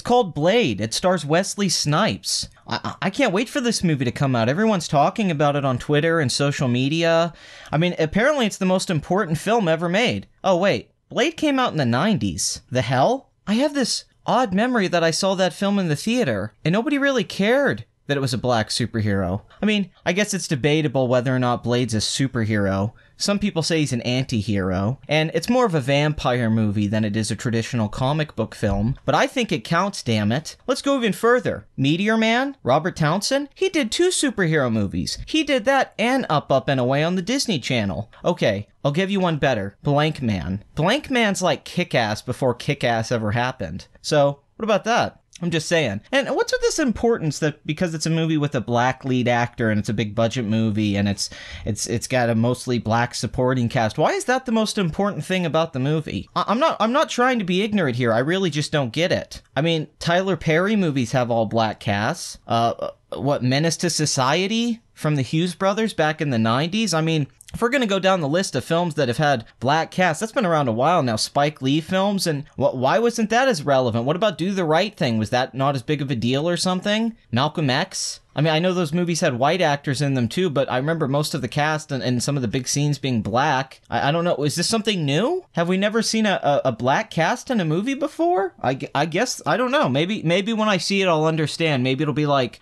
called Blade. It stars Wesley Snipes. I can't wait for this movie to come out. Everyone's talking about it on Twitter and social media. I mean, apparently it's the most important film ever made. Oh, wait. Blade came out in the 90s. The hell? I have this odd memory that I saw that film in the theater, and nobody really cared that it was a black superhero. I mean, I guess it's debatable whether or not Blade's a superhero. Some people say he's an anti-hero, and it's more of a vampire movie than it is a traditional comic book film, but I think it counts, damn it. Let's go even further. Meteor Man, Robert Townsend, he did 2 superhero movies. He did that and Up, Up, and Away on the Disney Channel. Okay, I'll give you one better. Blank Man. Blank Man's like Kick-Ass before Kick-Ass ever happened. So, what about that? I'm just saying. And what's with this importance that because it's a movie with a black lead actor and it's a big budget movie and it's got a mostly black supporting cast? Why is that the most important thing about the movie? I'm not trying to be ignorant here. I really just don't get it. I mean, Tyler Perry movies have all black casts. What, Menace to Society from the Hughes brothers back in the 90s? I mean, if we're going to go down the list of films that have had black casts, that's been around a while now. Spike Lee films, and why wasn't that as relevant? What about Do the Right Thing? Was that not as big of a deal or something? Malcolm X? I mean, I know those movies had white actors in them too, but I remember most of the cast and some of the big scenes being black. I don't know. Is this something new? Have we never seen a black cast in a movie before? I guess, I don't know. Maybe when I see it, I'll understand. Maybe it'll be like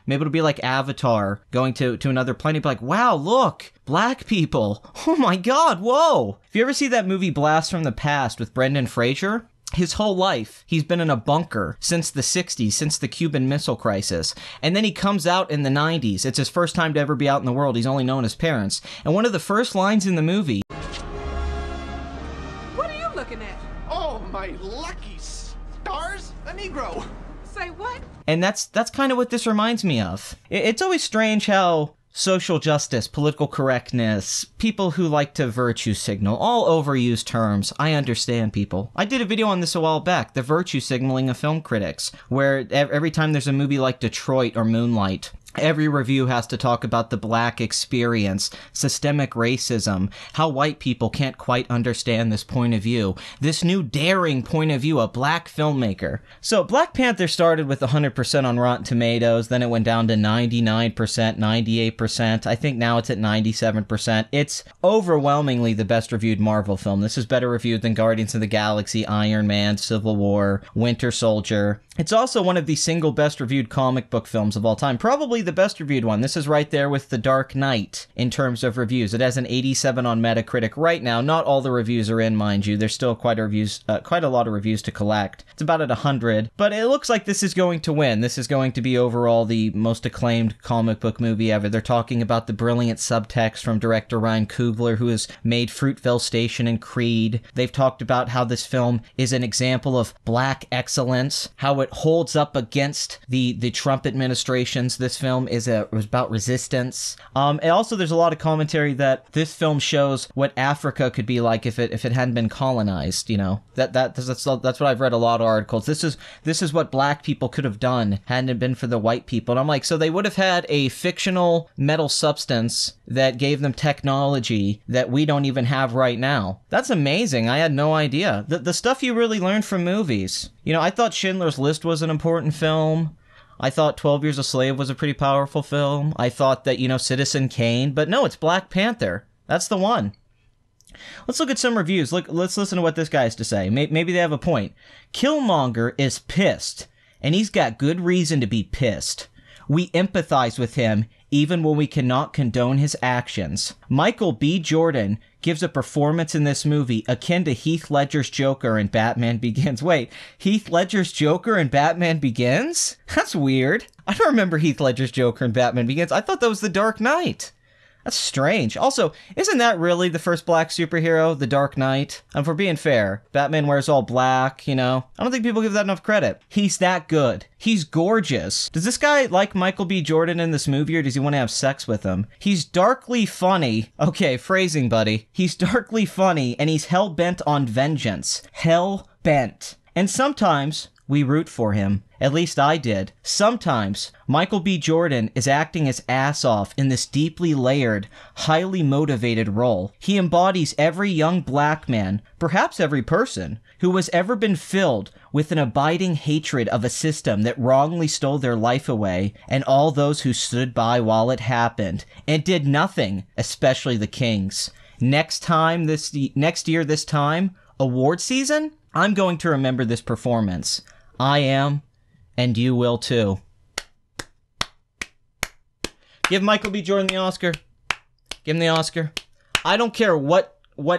Avatar going to another planet. Be like, wow, look, black people. Oh my God, whoa. If you ever see that movie Blast from the Past with Brendan Fraser, his whole life, he's been in a bunker since the 60s, since the Cuban Missile Crisis. And then he comes out in the 90s. It's his first time to ever be out in the world. He's only known his parents. And one of the first lines in the movie... What are you looking at? Oh, my lucky stars! A Negro! Say what? And that's kind of what this reminds me of. It's always strange how social justice, political correctness, people who like to virtue signal, all overused terms. I understand, people. I did a video on this a while back, the virtue signaling of film critics, where every time there's a movie like Detroit or Moonlight, every review has to talk about the black experience, systemic racism, how white people can't quite understand this point of view, this new daring point of view, a black filmmaker. So Black Panther started with 100% on Rotten Tomatoes, then it went down to 99%, 98%. I think now it's at 97%. It's overwhelmingly the best reviewed Marvel film. This is better reviewed than Guardians of the Galaxy, Iron Man, Civil War, Winter Soldier. It's also one of the single best reviewed comic book films of all time. Probably the best reviewed one. This is right there with The Dark Knight in terms of reviews. It has an 87 on Metacritic right now. Not all the reviews are in, mind you. There's still quite a lot of reviews to collect. It's about at 100, but it looks like this is going to win. This is going to be overall the most acclaimed comic book movie ever. They're talking about the brilliant subtext from director Ryan Coogler, who has made Fruitvale Station and Creed. They've talked about how this film is an example of black excellence, how it holds up against the Trump administrations. This film was about resistance. And also there's a lot of commentary that this film shows what Africa could be like if it hadn't been colonized, you know. That's what I've read a lot of articles. This is what black people could have done hadn't it been for the white people. And I'm like, so they would have had a fictional metal substance that gave them technology that we don't even have right now. That's amazing. I had no idea. The stuff you really learn from movies. You know, I thought Schindler's List was an important film. I thought 12 Years a Slave was a pretty powerful film. I thought that, you know, Citizen Kane. But no, it's Black Panther. That's the one. Let's look at some reviews. Let's listen to what this guy has to say. Maybe they have a point. Killmonger is pissed, and he's got good reason to be pissed. We empathize with him even when we cannot condone his actions. Michael B. Jordan gives a performance in this movie akin to Heath Ledger's Joker in Batman Begins. Wait, Heath Ledger's Joker in Batman Begins? That's weird. I don't remember Heath Ledger's Joker in Batman Begins. I thought that was The Dark Knight. That's strange. Also, isn't that really the first black superhero, The Dark Knight? And for being fair, Batman wears all black, you know? I don't think people give that enough credit. He's that good. He's gorgeous. Does this guy like Michael B. Jordan in this movie, or does he want to have sex with him? He's darkly funny. Okay, phrasing, buddy. He's darkly funny, and he's hell-bent on vengeance. Hell-bent. And sometimes we root for him. At least I did. Sometimes, Michael B. Jordan is acting his ass off in this deeply layered, highly motivated role. He embodies every young black man, perhaps every person, who has ever been filled with an abiding hatred of a system that wrongly stole their life away, and all those who stood by while it happened, and did nothing, especially the kings. Next year this time, award season, I'm going to remember this performance. I am, and you will too. Give Michael B. Jordan the Oscar. Give him the Oscar. I don't care what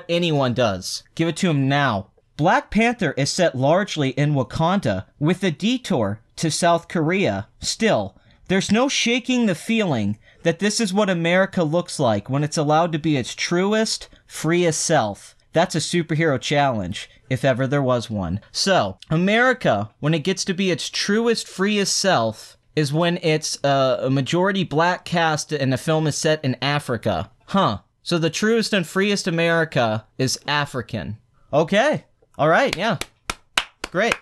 anyone does. Give it to him now. Black Panther is set largely in Wakanda, with a detour to South Korea. Still, there's no shaking the feeling that this is what America looks like when it's allowed to be its truest, freest self. That's a superhero challenge, if ever there was one. So, America, when it gets to be its truest, freest self, is when it's a majority black cast and the film is set in Africa. Huh. So the truest and freest America is African. Okay. All right, yeah. Great.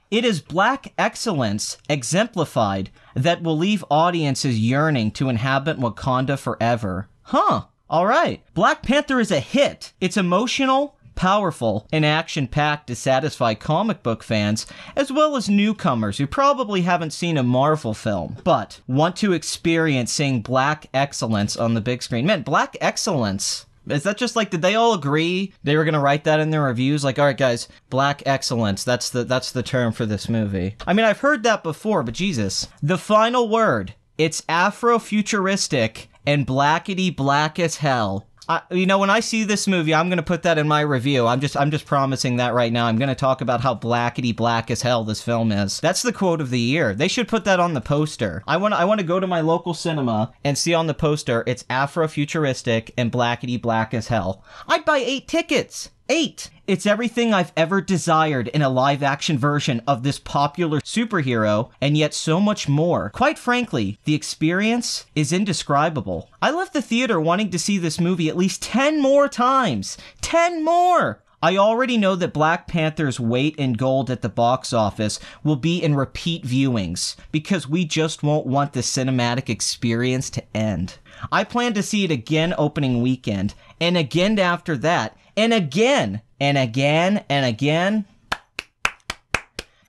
It is black excellence exemplified that will leave audiences yearning to inhabit Wakanda forever. Huh. All right. Black Panther is a hit. It's emotional, powerful, and action-packed to satisfy comic book fans, as well as newcomers who probably haven't seen a Marvel film, but want to experience seeing black excellence on the big screen. Man, black excellence. Is that just like, did they all agree they were going to write that in their reviews? Like, all right, guys, black excellence, that's the term for this movie. I mean, I've heard that before, but Jesus. The final word, it's Afro-futuristic and blackety black as hell. When I see this movie, I'm going to put that in my review. I'm just promising that right now. I'm going to talk about how blackety black as hell this film is. That's the quote of the year. They should put that on the poster. I want to go to my local cinema and see on the poster, it's Afro-futuristic and blackety black as hell. I'd buy 8 tickets. 8. It's everything I've ever desired in a live-action version of this popular superhero, and yet so much more. Quite frankly, the experience is indescribable. I left the theater wanting to see this movie at least 10 more times. 10 more! I already know that Black Panther's weight in gold at the box office will be in repeat viewings, because we just won't want the cinematic experience to end. I plan to see it again opening weekend, and again after that, and again, and again, and again.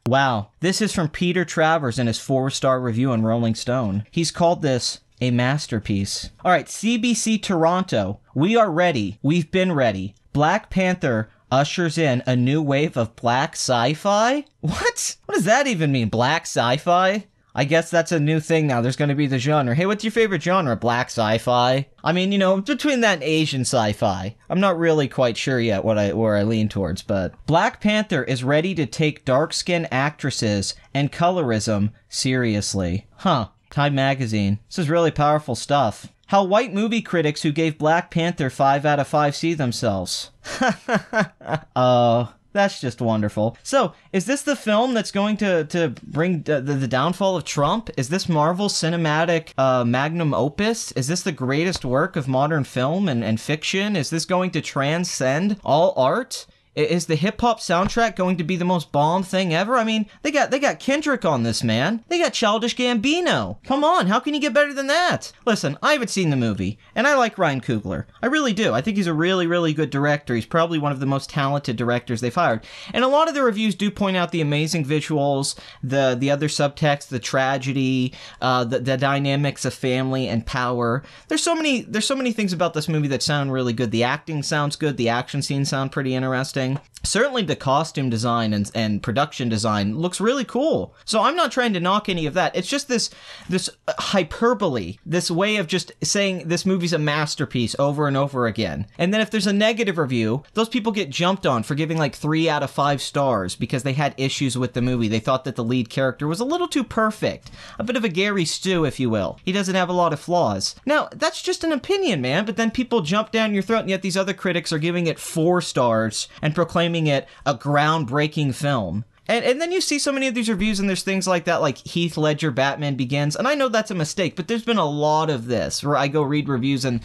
Wow, this is from Peter Travers in his 4-star review in Rolling Stone. He's called this a masterpiece. All right, CBC Toronto, we are ready. We've been ready. Black Panther ushers in a new wave of black sci-fi? What? What does that even mean, black sci-fi? I guess that's a new thing now. There's going to be the genre. Hey, what's your favorite genre? Black sci-fi? I mean, between that and Asian sci-fi. I'm not really quite sure yet where I lean towards, but Black Panther is ready to take dark-skinned actresses and colorism seriously. Huh. Time Magazine. This is really powerful stuff. How white movie critics who gave Black Panther 5 out of 5 see themselves. That's just wonderful. So, is this the film that's going to bring the downfall of Trump? Is this Marvel's cinematic magnum opus? Is this the greatest work of modern film and fiction? Is this going to transcend all art? Is the hip-hop soundtrack going to be the most bomb thing ever? I mean, they got Kendrick on this, man. They got Childish Gambino. Come on, how can you get better than that? Listen, I haven't seen the movie, and I like Ryan Coogler. I really do. I think he's a really, really good director. He's probably one of the most talented directors they've hired. And a lot of the reviews do point out the amazing visuals, the other subtext, the tragedy, the dynamics of family and power. There's so many things about this movie that sound really good. The acting sounds good. The action scenes sound pretty interesting. Certainly the costume design and production design looks really cool. So I'm not trying to knock any of that. It's just this hyperbole, this way of just saying this movie's a masterpiece over and over again. And then if there's a negative review, those people get jumped on for giving like 3 out of 5 stars because they had issues with the movie. They thought that the lead character was a little too perfect. A bit of a Gary Stu, if you will. He doesn't have a lot of flaws. Now, that's just an opinion, man, but then people jump down your throat, and yet these other critics are giving it 4 stars and proclaiming it a groundbreaking film. And then you see so many of these reviews, and there's things like that, like Heath Ledger Batman Begins, and I know that's a mistake, but there's been a lot of this where I go read reviews, and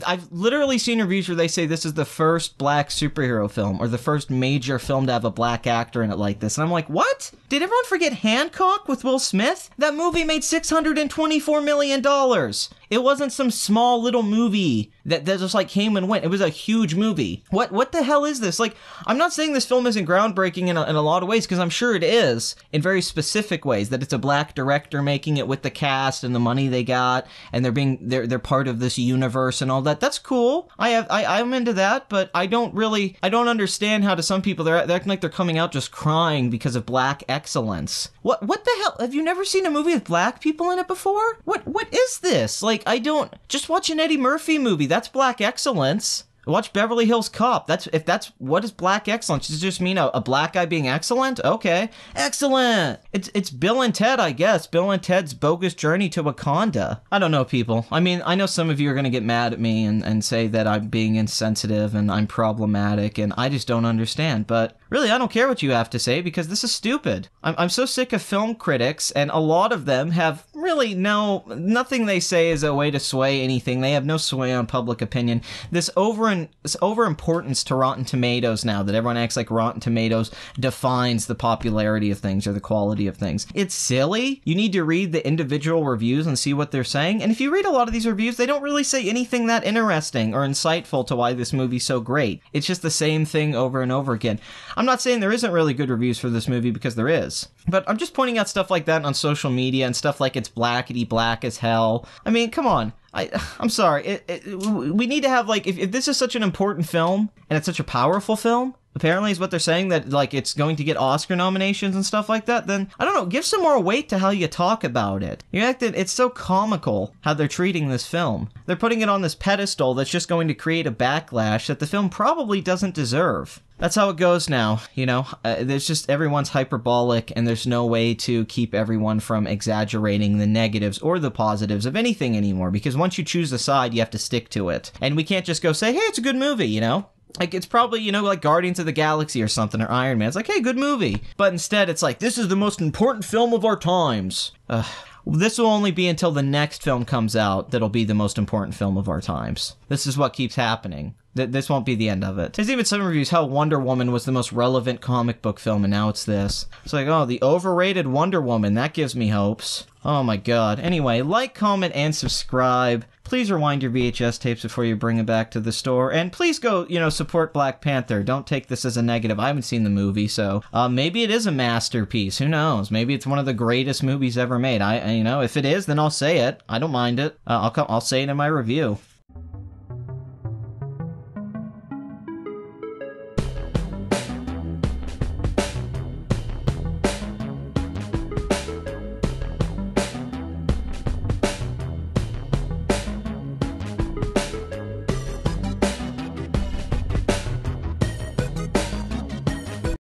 I've literally seen reviews where they say this is the first black superhero film, or the first major film to have a black actor in it like this, and I'm like, what? Did everyone forget Hancock with Will Smith? That movie made $624 million. It wasn't some small little movie that just like came and went. It was a huge movie. What the hell is this? Like, I'm not saying this film isn't groundbreaking in a lot of ways, because I'm sure it is in very specific ways, that it's a black director making it with the cast and the money they got, and they're part of this universe and all that. That's cool. I'm into that, but I don't understand how to some people they're acting like they're coming out just crying because of black excellence. What the hell? Have you never seen a movie with black people in it before? What is this? Like, just watch an Eddie Murphy movie. That's black excellence. Watch Beverly Hills Cop. What is black excellence? Does it just mean a black guy being excellent? Okay. Excellent! It's Bill and Ted, I guess. Bill and Ted's Bogus Journey to Wakanda. I don't know, people. I mean, I know some of you are going to get mad at me and say that I'm being insensitive and I'm problematic, and I just don't understand. But really, I don't care what you have to say, because this is stupid. I'm so sick of film critics, and a lot of them have really nothing they say is a way to sway anything. They have no sway on public opinion. This overimportance to Rotten Tomatoes now, that everyone acts like Rotten Tomatoes defines the popularity of things or the quality of things. It's silly. You need to read the individual reviews and see what they're saying. And if you read a lot of these reviews, they don't really say anything that interesting or insightful to why this movie's so great. It's just the same thing over and over again. I'm not saying there isn't really good reviews for this movie, because there is. But I'm just pointing out stuff like that on social media and stuff like it's blackety black as hell. I mean, come on. I'm sorry. We need to have, like, if this is such an important film and it's such a powerful film, apparently is what they're saying, that like it's going to get Oscar nominations and stuff like that, then I don't know, give some more weight to how you talk about it. It's so comical how they're treating this film. They're putting it on this pedestal that's just going to create a backlash that the film probably doesn't deserve. That's how it goes now, there's just, everyone's hyperbolic, and there's no way to keep everyone from exaggerating the negatives or the positives of anything anymore, because once you choose a side, you have to stick to it. And we can't just go say, hey, it's a good movie, Like, it's probably, like Guardians of the Galaxy or something, or Iron Man. It's like, hey, good movie. But instead, it's like, this is the most important film of our times. This will only be until the next film comes out that'll be the most important film of our times. This is what keeps happening. This won't be the end of it. There's even some reviews how Wonder Woman was the most relevant comic book film, and now it's this. It's like, oh, the overrated Wonder Woman. That gives me hopes. Oh my god. Anyway, like, comment, and subscribe. Please rewind your VHS tapes before you bring them back to the store. And please go, support Black Panther. Don't take this as a negative. I haven't seen the movie, so maybe it is a masterpiece. Who knows? Maybe it's one of the greatest movies ever made. If it is, then I'll say it. I don't mind it. I'll say it in my review.